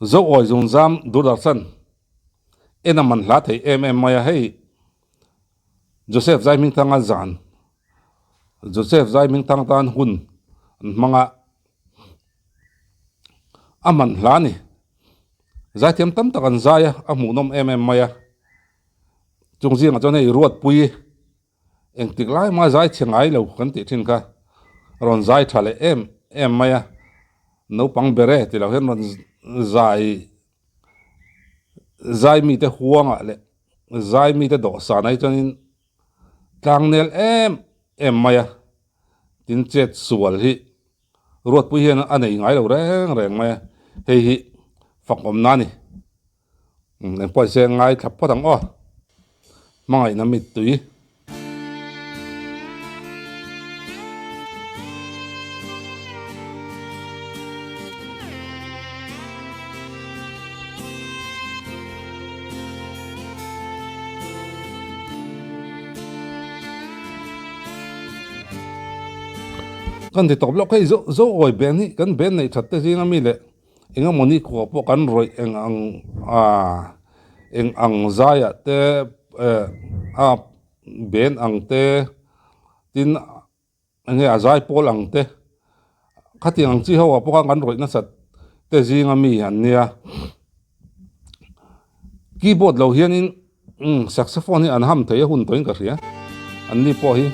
zo oi zung zam Durdarsan ena man hla thei em maya hei Joseph zai ming tanga zan Joseph zai ming tang tan hun manga aman hla ni zai thiam tam takan zaya amu nom em maya chung jing a chon hei Ruatpuii eng tik lai ma zai chengai lo kan ti thin ka ron zai thale em maya no pang bere ti lo hen ron zai mi te huanga le zai mi te do sa nai chonin tlang nel em maya tin chet sual hi Ruatpuii hian anei ngai lo reng maya hei hi fakom na ni eng poi se ngai thap potang o Hmangaihna mittui kan ti top lo kai zo oi ben hi kan ben nei that te jinga mi le enga moni ko po kan roi eng ang zaya te a ben ang te tin nge azai pol ang te khati ang chi ho po kan roi na sat te jinga mi han nia keyboard lo hian in saxophone hi an ham thei hun toin ka ria an ni po hi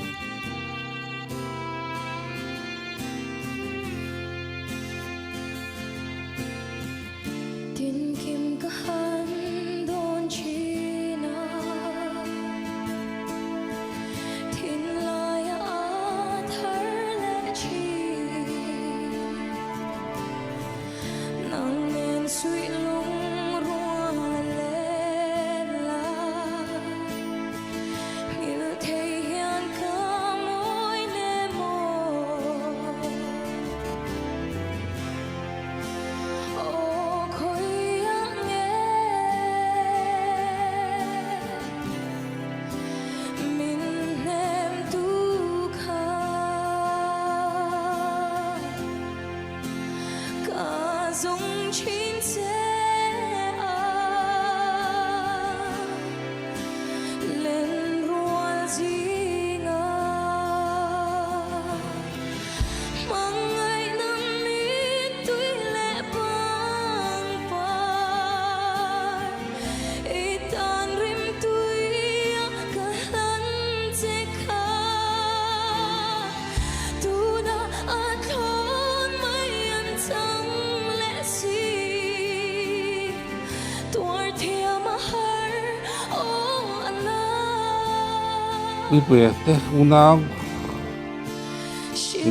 ui pe te una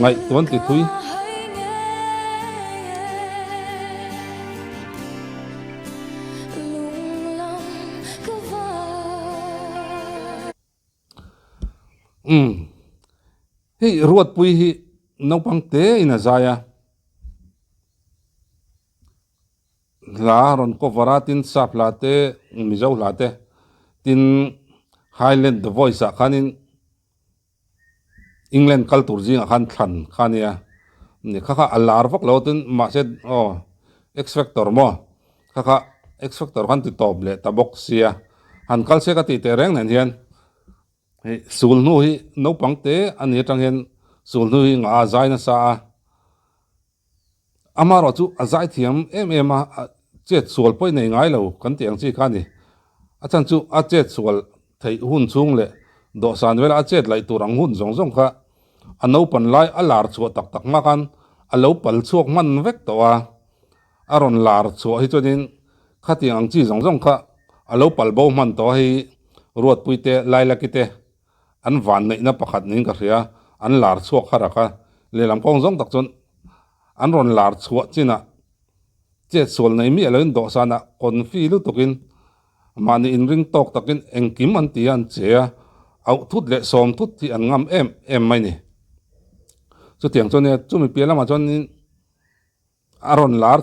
ngai ton ti thui hei Ruatpuii hi no pang te ina zaya la ron ko varatin sap la te mizo la te tin Highland the voice a khanin England culture jing a khan thlan khania ni kha alar vak lo tin ma se X Factor mo kha X Factor khan ti top le ta box sia han kal se ka ti te reng nen hian hei sul nu hi no pang te ani tang hian sul nu hi nga zai na sa amaro chu azai thiam em a chet sual poi nei ngai lo kan tiang chi khani achan chu a chet sual thei hun chung le do san vela a chet lai turang hun zong kha ano pan lai alar chu tak ma kan alo pal chuak man vek to a aron lar chu hi chonin khati ang chi zong kha alo pal bo man to hi Ruatpuii te lai la ki te an van nei na pakhat ning ka ria an lar chuak khara kha le lam kong zong tak chon an ron lar chuak china chet sol nei mi aloin do sana kon fi lu tokin mani in ring tok takin engkim an ti an chea au thut le som thut ti an ngam em mai ni chu tiang chon ne chu mi pela ma chon aron lar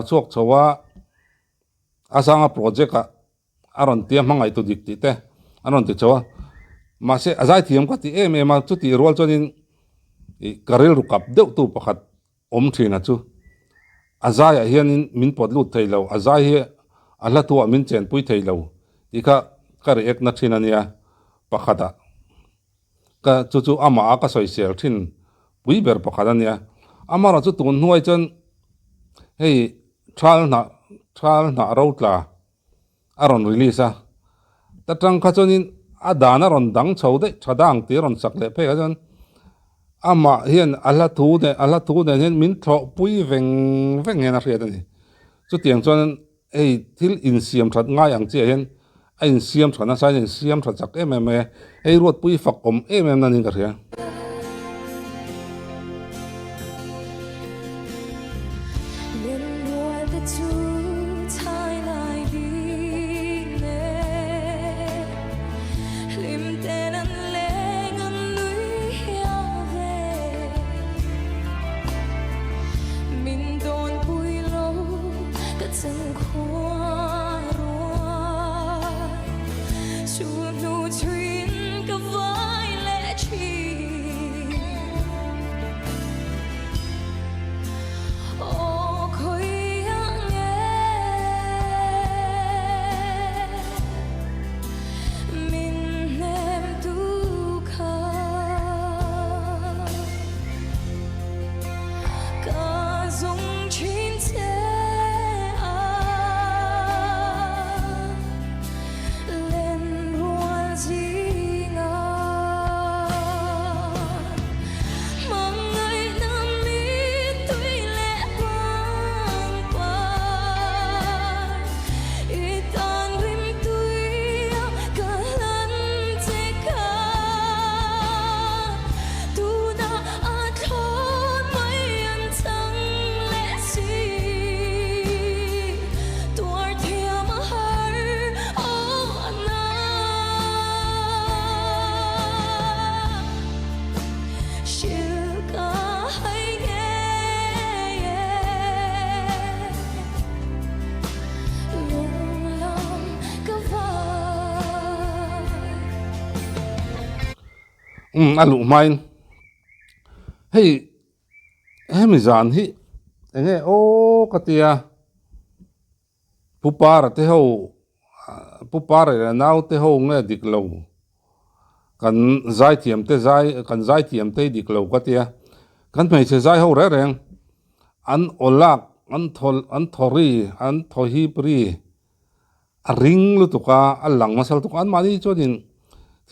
chuak chowa asanga project a aron tiam hangai tu dik ti te aron ti chowa ma se azai thiam ka ti ma chu ti rol chonin karil ru kap deuh tu pakhat om thina chu azai a hian in min pot lut thei lo azai hi ala tu min chen pui thei lo tika ka re ek na thina nia pakhata ka chu ama ka soi sel thin pui ber pakhata nia amara chu tun nuai chen hei trial na rotla aron release a tatang kha chonin adana ron dang chode thadang ti ron sakle pe ka chen ama hian ala thu de hian min tho pui veng hena hriat ani chu tiang chuan ei thil in siam that ngai ang che hian a in siam thana sai in siam that chak em ei ruat pui fak om em nanin ka hria alu main hei hemizan hi enge o katia pupar te ho pupar nau te ho nge diklo kan zai thiam te zai kan zai thiam te diklo katia kan mai che zai ho re reng an olak an thori an thohi pri a ring lu tuka a lang masal tuka an mani chodin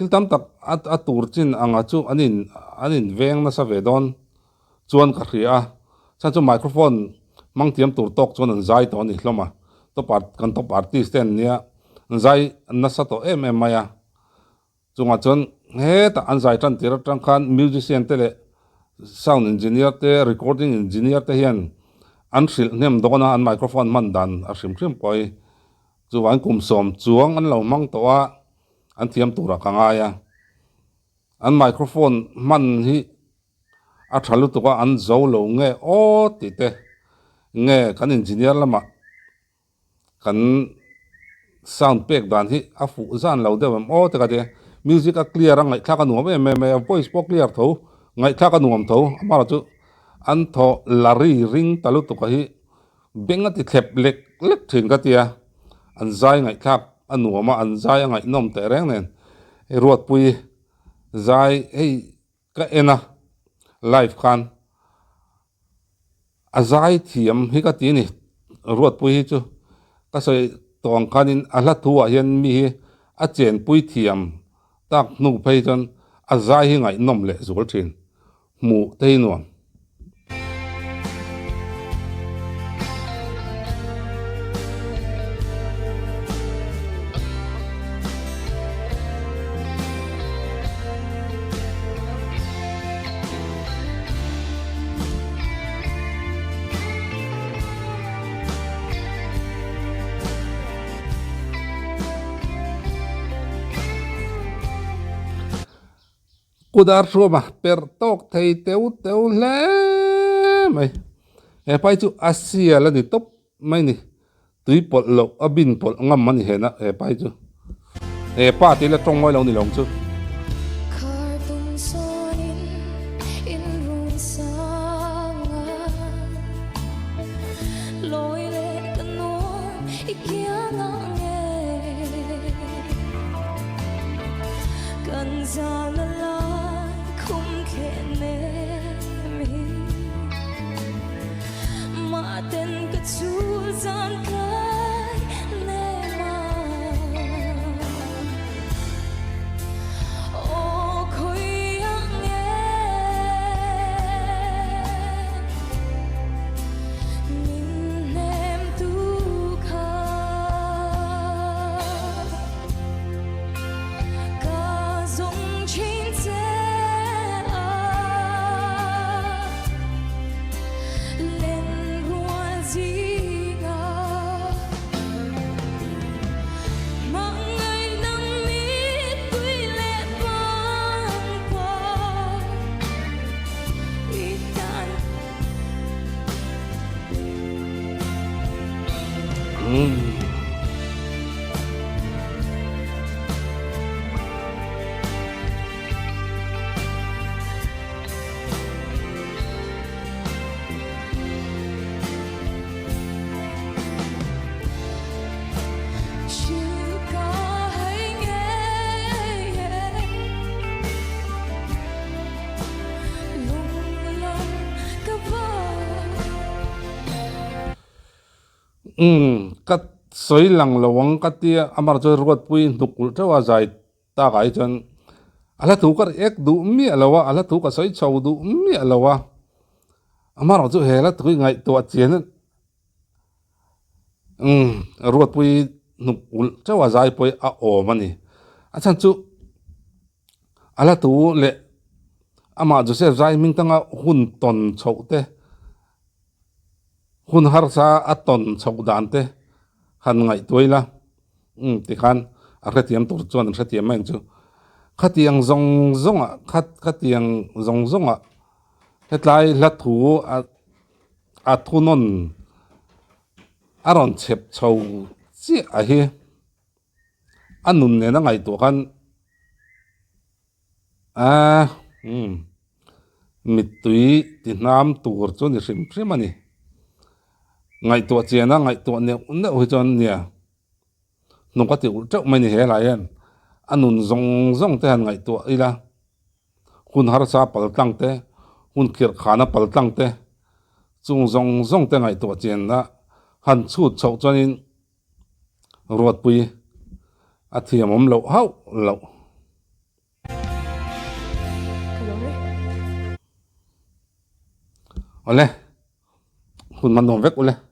thil tam tak a tur chin anga chu anin veng na sa vedon chuan ka hria chan chu microphone mang tiam tur tok chuan an zai to ni hloma to artist ten nia zai na sa to maya chunga chuan he ta an zai tan tira tang khan musician te le sound engineer te recording engineer te hian an hril nem dona an microphone man dan a hrim poi chuan kum som chuang an lo mang to a an thiam tura pangngaia an microphone man hi a thalu tuka an zo lo nge o ti te nge kan engineer lama kan sound pack dan hi a fu zan lo de o te ka de music a clear a ngai thaka nuam me voice po clear tho ngai thaka nuam tho amara chu an tho lari ring talu tuka hi benga ti thlep lek thin ka tia an zai ngai thak anuama an zai ngai nom te reng nen Ruatpuii zai ei ka ena live khan azai thiam hi ka ti ni Ruatpuii hi chu ka soi tong khanin ala thuwa hian mi hi a chen pui thiam tak nu phei chon azai hi ngai nom le zul thin mu te nuam kudar suama per tok thei teu le mai e pai chu asia la ni top mai ni tui pol lo abin pol ngam mani hena e pai chu e pa ti la tong moi lo ni long chu cắt soi lang lawang katia amar cho ruatpuii nukul chawa zai ta kai chon ala thu ka ek du mi alawa ala thu ka soi chau du mi alawa amar cho hela thu ngai to chen ruatpuii nukul chawa zai poi a o mani achan chu ala thu le ama joseph zai ming tanga hun ton chau te hun har sa aton chau dan te han ngai toila ti khan a retiam tur chuan an retiam mang chu khatiang zong zonga khatiang zong zonga hetlai la thu a thunon aron chep chau chi a hi anun ne na ngai to khan mittui ti nam tur chu ni rim rim ani ngai to chena ngai to ne unne ho chon nia nong ka ti ul chau mai ni he la yan anun zong zong te han ngai to ila hun har sa pal tang te hun khir khana pal tang te chung zong zong te ngai to chen na han chu chau chonin ruatpuii a thiam om lo hau lo ole hun man dong vek ole